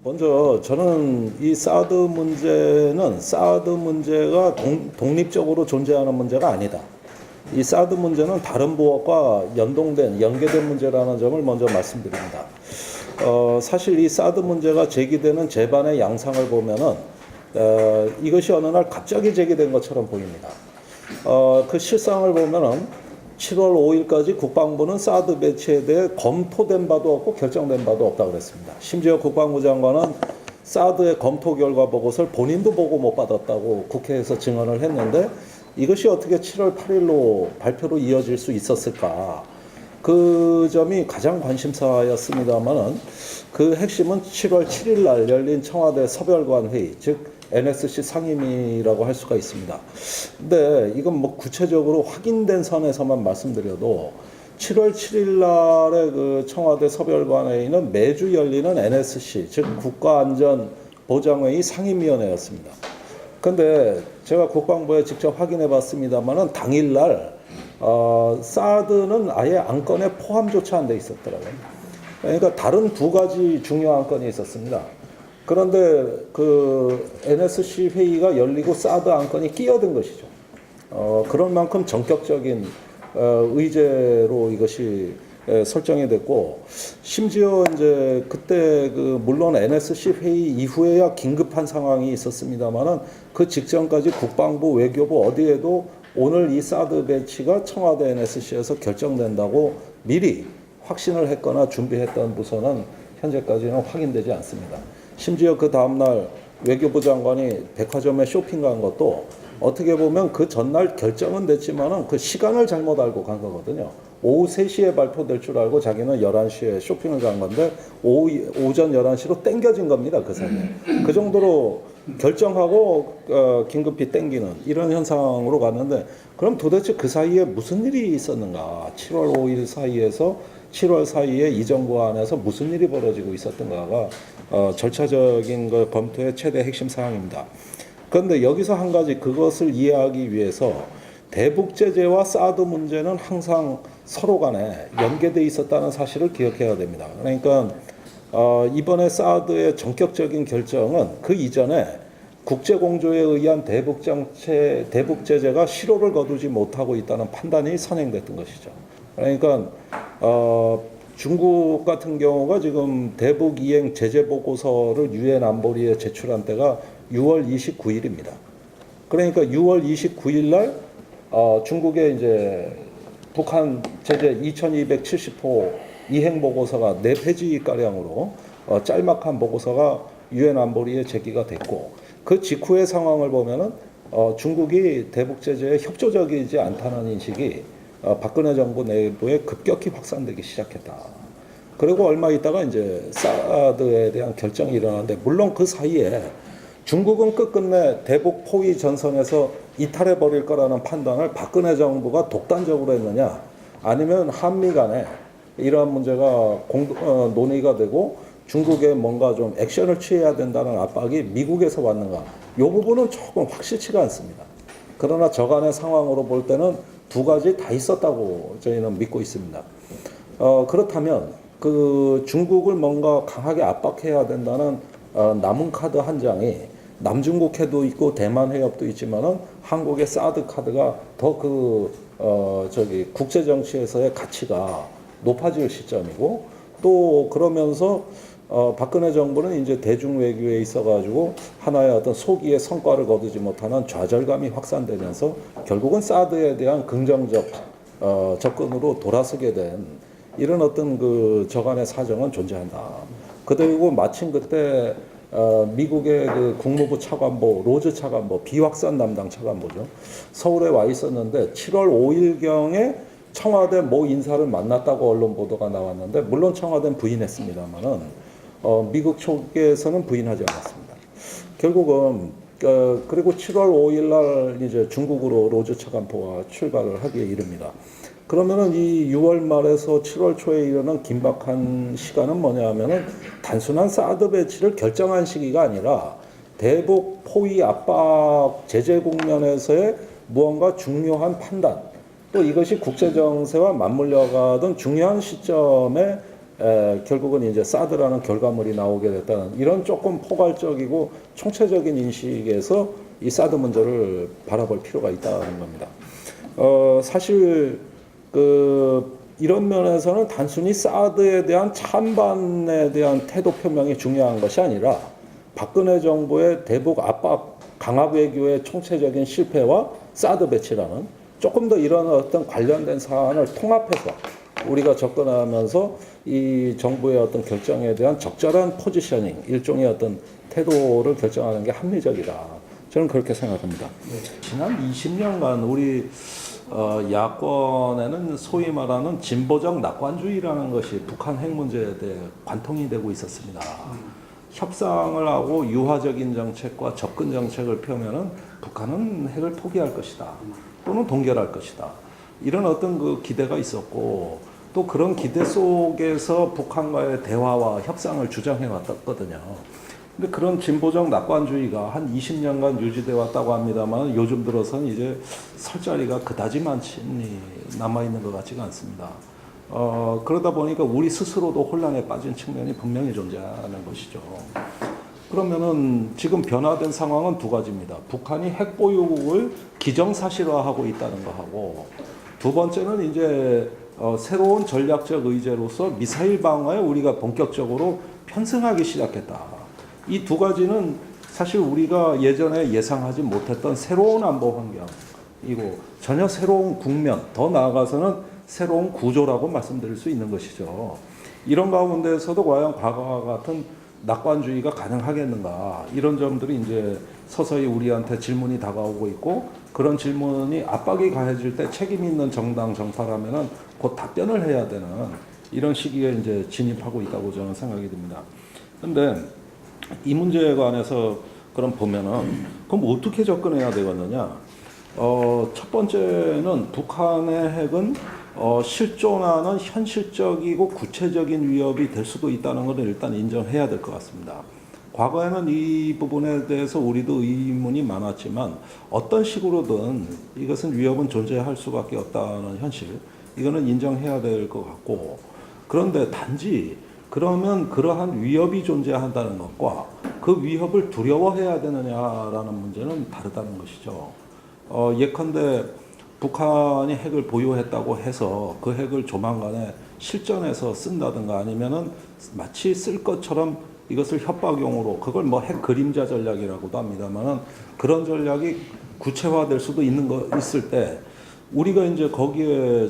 먼저 저는 이 사드 문제가 독립적으로 존재하는 문제가 아니다. 이 사드 문제는 다른 부분과 연계된 문제라는 점을 먼저 말씀드립니다. 사실 이 사드 문제가 제기되는 재반의 양상을 보면은 이것이 어느 날 갑자기 제기된 것처럼 보입니다. 그 실상을 보면은 7월 5일까지 국방부는 사드 배치에 대해 검토된 바도 없고 결정된 바도 없다고 그랬습니다. 심지어 국방부 장관은 사드의 검토 결과 보고서를 본인도 보고 못 받았다고 국회에서 증언을 했는데 이것이 어떻게 7월 8일로 발표로 이어질 수 있었을까? 그 점이 가장 관심사였습니다만은 그 핵심은 7월 7일 날 열린 청와대 서별관 회의, 즉 NSC 상임위라고 할 수가 있습니다. 근데 이건 뭐 구체적으로 확인된 선에서만 말씀드려도 7월 7일 날의 그 청와대 서별관 회의는 매주 열리는 NSC, 즉 국가안전보장회의 상임위원회였습니다. 근데 제가 국방부에 직접 확인해 봤습니다만은 당일날 사드는 아예 안건에 포함조차 안 돼 있었더라고요. 그러니까 다른 두 가지 중요한 안건이 있었습니다. 그런데 그 NSC 회의가 열리고 사드 안건이 끼어든 것이죠. 그런 만큼 전격적인 의제로 이것이 설정이 됐고, 심지어 이제 그때 물론 NSC 회의 이후에야 긴급한 상황이 있었습니다만은 그 직전까지 국방부, 외교부 어디에도 오늘 이 사드 배치가 청와대 NSC에서 결정된다고 미리 확신을 했거나 준비했던 부서는 현재까지는 확인되지 않습니다. 심지어 그 다음날 외교부 장관이 백화점에 쇼핑 간 것도 어떻게 보면 그 전날 결정은 됐지만은 그 시간을 잘못 알고 간 거거든요. 오후 3시에 발표될 줄 알고 자기는 11시에 쇼핑을 간 건데 오전 11시로 땡겨진 겁니다. 그 사이에. 그 정도로 결정하고 긴급히 땡기는 이런 현상으로 갔는데, 그럼 도대체 그 사이에 무슨 일이 있었는가? 7월 5일 사이에서 7월 사이에 이 정부 안에서 무슨 일이 벌어지고 있었던가가 절차적인 걸 검토의 최대 핵심 사항입니다. 그런데 여기서 한 가지 그것을 이해하기 위해서 대북 제재와 사드 문제는 항상 서로 간에 연계되어 있었다는 사실을 기억해야 됩니다. 그러니까 이번에 사드의 전격적인 결정은 그 이전에 국제공조에 의한 대북 제재가 실효를 거두지 못하고 있다는 판단이 선행됐던 것이죠. 그러니까 중국 같은 경우가 지금 대북 이행 제재 보고서를 유엔 안보리에 제출한 때가 6월 29일입니다. 그러니까 6월 29일 날 중국의 이제 북한 제재 2270호 이행 보고서가 4페이지 가량으로 짤막한 보고서가 유엔 안보리에 제기가 됐고, 그 직후의 상황을 보면은 중국이 대북 제재에 협조적이지 않다는 인식이 박근혜 정부 내부에 급격히 확산되기 시작했다. 그리고 얼마 있다가 이제 사드에 대한 결정이 일어나는데, 물론 그 사이에 중국은 끝끝내 대북 포위 전선에서 이탈해 버릴 거라는 판단을 박근혜 정부가 독단적으로 했느냐, 아니면 한미 간에 이러한 문제가 논의가 되고 중국에 뭔가 좀 액션을 취해야 된다는 압박이 미국에서 왔는가, 이 부분은 조금 확실치가 않습니다. 그러나 저간의 상황으로 볼 때는 두 가지 다 있었다고 저희는 믿고 있습니다. 그렇다면 그 중국을 뭔가 강하게 압박해야 된다는 남은 카드 한 장이 남중국 해도 있고 대만 해협도 있지만은 한국의 사드 카드가 더 국제 정치에서의 가치가 높아질 시점이고, 또 그러면서 박근혜 정부는 이제 대중 외교에 있어가지고 하나의 어떤 소기의 성과를 거두지 못하는 좌절감이 확산되면서 결국은 사드에 대한 긍정적 접근으로 돌아서게 된 이런 어떤 그 저간의 사정은 존재한다. 그리고 마침 그때 미국의 그 국무부 차관보, 로즈 차관보, 비확산 담당 차관보죠, 서울에 와 있었는데 7월 5일경에 청와대 모 인사를 만났다고 언론 보도가 나왔는데, 물론 청와대는 부인했습니다만은 미국 쪽에서는 부인하지 않았습니다. 결국은 그리고 7월 5일 날 이제 중국으로 로즈 차관보가 출발을 하기에 이릅니다. 그러면은 이 6월 말에서 7월 초에 이르는 긴박한 시간은 뭐냐 하면은 단순한 사드 배치를 결정한 시기가 아니라 대북 포위 압박 제재 국면에서의 무언가 중요한 판단, 또 이것이 국제 정세와 맞물려 가던 중요한 시점에 결국은 이제 사드라는 결과물이 나오게 됐다는 이런 조금 포괄적이고 총체적인 인식에서 이 사드 문제를 바라볼 필요가 있다는 겁니다. 사실 이런 면에서는 단순히 사드에 대한 찬반에 대한 태도 표명이 중요한 것이 아니라 박근혜 정부의 대북 압박 강압 외교의 총체적인 실패와 사드 배치라는 조금 더 이런 어떤 관련된 사안을 통합해서 우리가 접근하면서 이 정부의 어떤 결정에 대한 적절한 포지셔닝, 일종의 어떤 태도를 결정하는 게 합리적이다. 저는 그렇게 생각합니다. 지난 20년간 우리 야권에는 소위 말하는 진보적 낙관주의라는 것이 북한 핵 문제에 대해 관통이 되고 있었습니다. 협상을 하고 유화적인 정책과 접근 정책을 펴면은 북한은 핵을 포기할 것이다. 또는 동결할 것이다. 이런 어떤 그 기대가 있었고 또 그런 기대 속에서 북한과의 대화와 협상을 주장해 왔거든요. 근데 그런 진보적 낙관주의가 한 20년간 유지돼 왔다고 합니다만 요즘 들어서는 이제 설 자리가 그다지 많이 남아있는 것 같지가 않습니다. 그러다 보니까 우리 스스로도 혼란에 빠진 측면이 분명히 존재하는 것이죠. 그러면은 지금 변화된 상황은 두 가지입니다. 북한이 핵 보유국을 기정사실화하고 있다는 거하고 두 번째는 이제 새로운 전략적 의제로서 미사일 방어에 우리가 본격적으로 편승하기 시작했다. 이 두 가지는 사실 우리가 예전에 예상하지 못했던 새로운 안보 환경이고 전혀 새로운 국면, 더 나아가서는 새로운 구조라고 말씀드릴 수 있는 것이죠. 이런 가운데에서도 과연 과거와 같은 낙관주의가 가능하겠는가, 이런 점들이 이제 서서히 우리한테 질문이 다가오고 있고, 그런 질문이 압박이 가해질 때 책임 있는 정당 정파라면은 곧 답변을 해야 되는 이런 시기에 이제 진입하고 있다고 저는 생각이 듭니다. 근데 이 문제에 관해서 그럼 보면은 그럼 어떻게 접근해야 되겠느냐? 첫 번째는 북한의 핵은 실존하는 현실적이고 구체적인 위협이 될 수도 있다는 것을 일단 인정해야 될 것 같습니다. 과거에는 이 부분에 대해서 우리도 의문이 많았지만 어떤 식으로든 이것은 위협은 존재할 수밖에 없다는 현실, 이거는 인정해야 될 것 같고, 그런데 단지 그러면 그러한 위협이 존재한다는 것과 그 위협을 두려워해야 되느냐라는 문제는 다르다는 것이죠. 예컨대 북한이 핵을 보유했다고 해서 그 핵을 조만간에 실전에서 쓴다든가 아니면은 마치 쓸 것처럼 이것을 협박용으로, 그걸 뭐 핵 그림자 전략이라고도 합니다만은 그런 전략이 구체화될 수도 있을 때 우리가 이제 거기에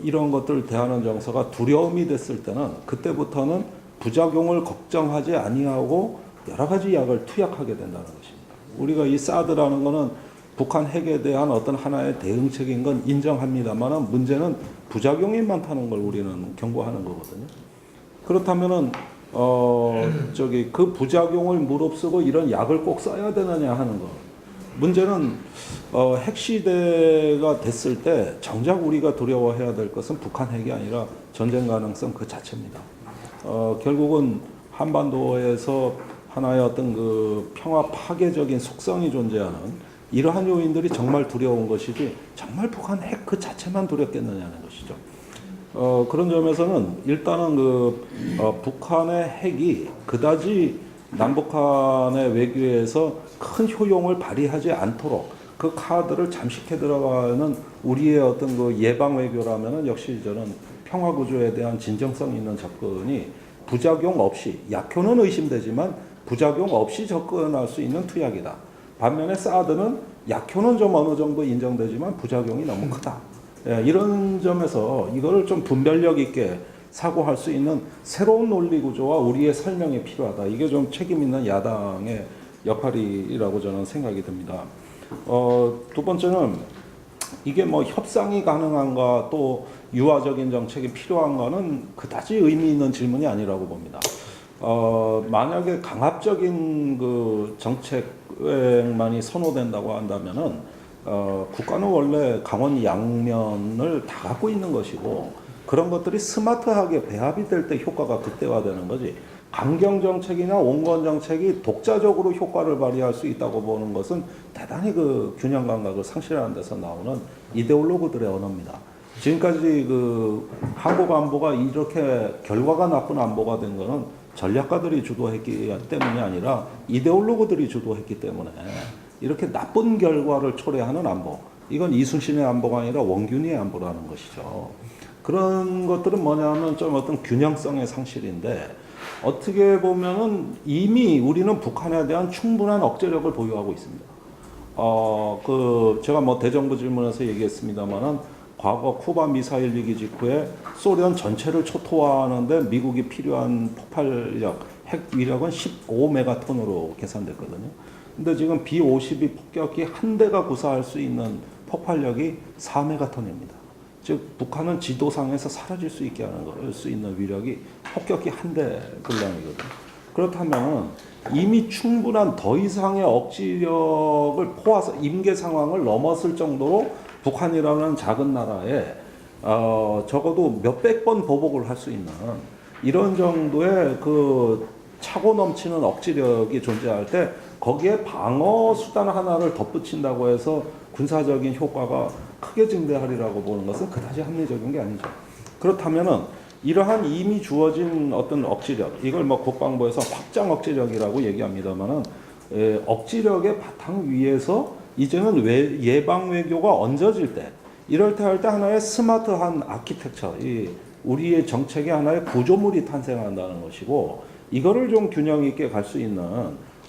이런 것들을 대하는 정서가 두려움이 됐을 때는 그때부터는 부작용을 걱정하지 아니하고 여러 가지 약을 투약하게 된다는 것입니다. 우리가 이 사드라는 거는 북한 핵에 대한 어떤 하나의 대응책인 건 인정합니다만 문제는 부작용이 많다는 걸 우리는 경고하는 거거든요. 그렇다면은 그 부작용을 무릅쓰고 이런 약을 꼭 써야 되느냐 하는 거. 문제는 핵 시대가 됐을 때 정작 우리가 두려워해야 될 것은 북한 핵이 아니라 전쟁 가능성 그 자체입니다. 결국은 한반도에서 하나의 어떤 그 평화 파괴적인 속성이 존재하는 이러한 요인들이 정말 두려운 것이지 정말 북한 핵 그 자체만 두렵겠느냐는 것이죠. 그런 점에서는 일단은 북한의 핵이 그다지 남북한의 외교에서 큰 효용을 발휘하지 않도록 그 카드를 잠식해 들어가는 우리의 어떤 그 예방 외교라면은 역시 저는 평화 구조에 대한 진정성 있는 접근이 부작용 없이, 약효는 의심되지만 부작용 없이 접근할 수 있는 투약이다. 반면에 사드는 약효는 좀 어느 정도 인정되지만 부작용이 너무 크다. 이런 점에서 이거를 좀 분별력 있게 사고할 수 있는 새로운 논리 구조와 우리의 설명이 필요하다. 이게 좀 책임 있는 야당의 역할이라고 저는 생각이 듭니다. 두 번째는 이게 뭐 협상이 가능한가 또 유화적인 정책이 필요한가는 그다지 의미 있는 질문이 아니라고 봅니다. 만약에 강압적인 그 정책만이 선호된다고 한다면은 국가는 원래 강원 양면을 다 갖고 있는 것이고 그런 것들이 스마트하게 배합이 될 때 효과가 극대화되는 거지. 강경 정책이나 온건 정책이 독자적으로 효과를 발휘할 수 있다고 보는 것은 대단히 그 균형 감각을 상실하는 데서 나오는 이데올로그들의 언어입니다. 지금까지 그 한국 안보가 이렇게 결과가 나쁜 안보가 된 거는 전략가들이 주도했기 때문이 아니라 이데올로그들이 주도했기 때문에 이렇게 나쁜 결과를 초래하는 안보. 이건 이순신의 안보가 아니라 원균이의 안보라는 것이죠. 그런 것들은 뭐냐면 좀 어떤 균형성의 상실인데 어떻게 보면은 이미 우리는 북한에 대한 충분한 억제력을 보유하고 있습니다. 제가 뭐 대정부 질문에서 얘기했습니다만은 과거 쿠바 미사일 위기 직후에 소련 전체를 초토화하는데 미국이 필요한 폭발력, 핵 위력은 15메가톤으로 계산됐거든요. 근데 지금 B-52 폭격기 한 대가 구사할 수 있는 폭발력이 4메가톤입니다. 즉 북한은 지도상에서 사라질 수 있게 하는 수 있는 위력이 폭격기 한 대 분량이거든요. 그렇다면 이미 충분한 더 이상의 억지력을 포화서 임계 상황을 넘었을 정도로 북한이라는 작은 나라에 적어도 몇백 번 보복을 할 수 있는 이런 정도의 그 차고 넘치는 억지력이 존재할 때 거기에 방어 수단 하나를 덧붙인다고 해서 군사적인 효과가 크게 증대하리라고 보는 것은 그다지 합리적인 게 아니죠. 그렇다면은 이러한 이미 주어진 어떤 억지력, 이걸 뭐 국방부에서 확장 억지력이라고 얘기합니다만은 억지력의 바탕 위에서 이제는 예방 외교가 얹어질 때, 이럴 때 할 때 하나의 스마트한 아키텍처, 우리의 정책의 하나의 구조물이 탄생한다는 것이고, 이거를 좀 균형 있게 갈 수 있는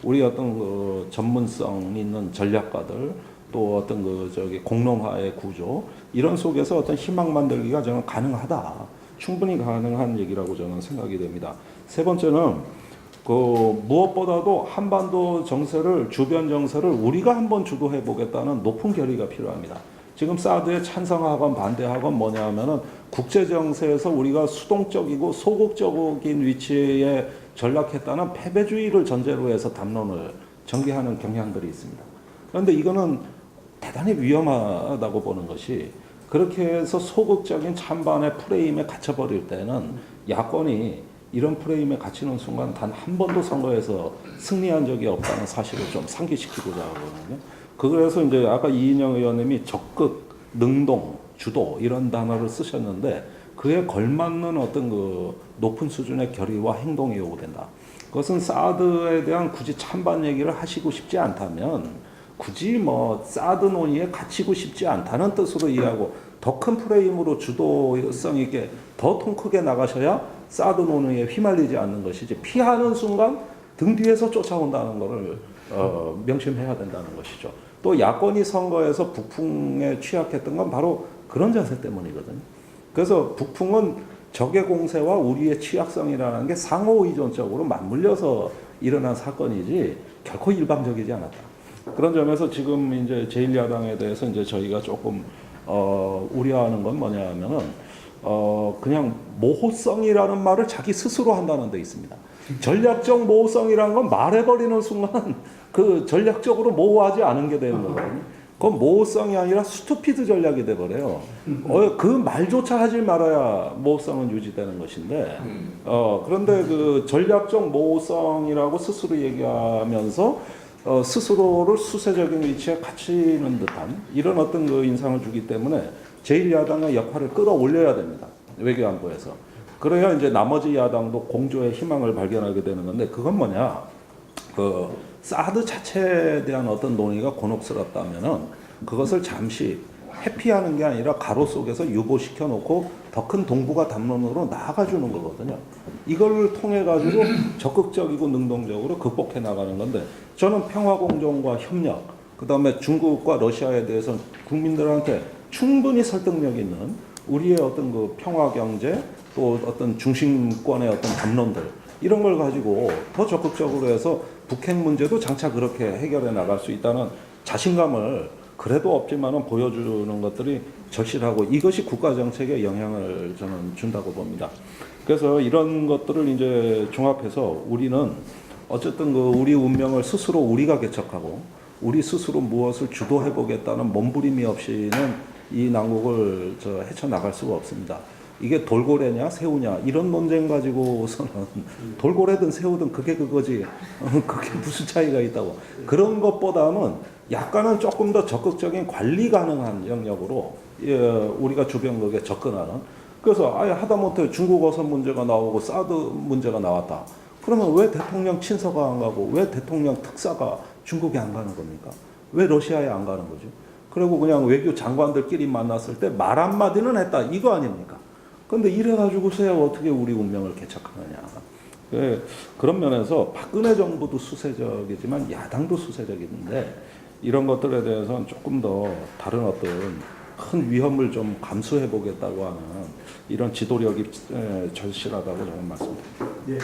우리 어떤 그 전문성 있는 전략가들, 또 어떤 공론화의 구조, 이런 속에서 어떤 희망 만들기가 저는 가능하다. 충분히 가능한 얘기라고 저는 생각이 됩니다. 세 번째는 무엇보다도 한반도 정세를, 주변 정세를 우리가 한번 주도해 보겠다는 높은 결의가 필요합니다. 지금 사드에 찬성하건 반대하건 뭐냐 하면은 국제 정세에서 우리가 수동적이고 소극적인 위치에 전락했다는 패배주의를 전제로 해서 담론을 전개하는 경향들이 있습니다. 그런데 이거는 대단히 위험하다고 보는 것이, 그렇게 해서 소극적인 찬반의 프레임에 갇혀버릴 때는 야권이 이런 프레임에 갇히는 순간 단 한 번도 선거에서 승리한 적이 없다는 사실을 좀 상기시키고자 하거든요. 그래서 이제 아까 이인영 의원님이 적극, 능동, 주도 이런 단어를 쓰셨는데 그에 걸맞는 어떤 그 높은 수준의 결의와 행동이 요구된다. 그것은 사드에 대한 굳이 찬반 얘기를 하시고 싶지 않다면 굳이 뭐 사드 논의에 갇히고 싶지 않다는 뜻으로 이해하고 더 큰 프레임으로 주도성 있게 더 통 크게 나가셔야 사드 논의에 휘말리지 않는 것이지, 피하는 순간 등 뒤에서 쫓아온다는 것을 명심해야 된다는 것이죠. 또 야권이 선거에서 북풍에 취약했던 건 바로 그런 자세 때문이거든요. 그래서 북풍은 적의 공세와 우리의 취약성이라는 게 상호 의존적으로 맞물려서 일어난 사건이지 결코 일방적이지 않았다. 그런 점에서 지금 이제 제1야당에 대해서 이제 저희가 조금 우려하는 건 뭐냐 하면은 그냥 모호성이라는 말을 자기 스스로 한다는 데 있습니다. 전략적 모호성이라는 건 말해버리는 순간 그 전략적으로 모호하지 않은 게 되는 거거든요. 그건 모호성이 아니라 스투피드 전략이 돼버려요. 그 말조차 하지 말아야 모호성은 유지되는 것인데, 그런데 그 전략적 모호성이라고 스스로 얘기하면서 스스로를 수세적인 위치에 갇히는 듯한 이런 어떤 그 인상을 주기 때문에 제1야당의 역할을 끌어올려야 됩니다. 외교안보에서. 그래야 이제 나머지 야당도 공조의 희망을 발견하게 되는 건데, 그건 뭐냐? 사드 자체에 대한 어떤 논의가 곤혹스럽다면은 그것을 잠시 회피하는 게 아니라 가로 속에서 유보시켜 놓고 더 큰 동북아 담론으로 나아가 주는 거거든요. 이걸 통해 가지고 적극적이고 능동적으로 극복해 나가는 건데, 저는 평화공존과 협력, 그다음에 중국과 러시아에 대해서 국민들한테 충분히 설득력 있는 우리의 어떤 그 평화 경제, 또 어떤 중심권의 어떤 담론들, 이런 걸 가지고 더 적극적으로 해서 북핵 문제도 장차 그렇게 해결해 나갈 수 있다는 자신감을 그래도 없지만은 보여주는 것들이 절실하고, 이것이 국가 정책에 영향을 저는 준다고 봅니다. 그래서 이런 것들을 이제 종합해서 우리는 어쨌든 그 우리 운명을 스스로 우리가 개척하고 우리 스스로 무엇을 주도해 보겠다는 몸부림이 없이는 이 난국을 헤쳐 나갈 수가 없습니다. 이게 돌고래냐 새우냐 이런 논쟁 가지고서는 돌고래든 새우든 그게 그거지 그게 무슨 차이가 있다고. 그런 것보다는 약간은 조금 더 적극적인 관리 가능한 영역으로 우리가 주변국에 접근하는. 그래서 아예 하다못해 중국 어선 문제가 나오고 사드 문제가 나왔다. 그러면 왜 대통령 친서가 안 가고 왜 대통령 특사가 중국에 안 가는 겁니까? 왜 러시아에 안 가는 거죠? 그리고 그냥 외교 장관들끼리 만났을 때 말 한마디는 했다. 이거 아닙니까? 근데 이래가지고서야 어떻게 우리 운명을 개척하느냐. 그런 면에서 박근혜 정부도 수세적이지만 야당도 수세적인데 이런 것들에 대해서는 조금 더 다른 어떤 큰 위험을 좀 감수해 보겠다고 하는 이런 지도력이 절실하다고 저는 말씀드립니다. 예.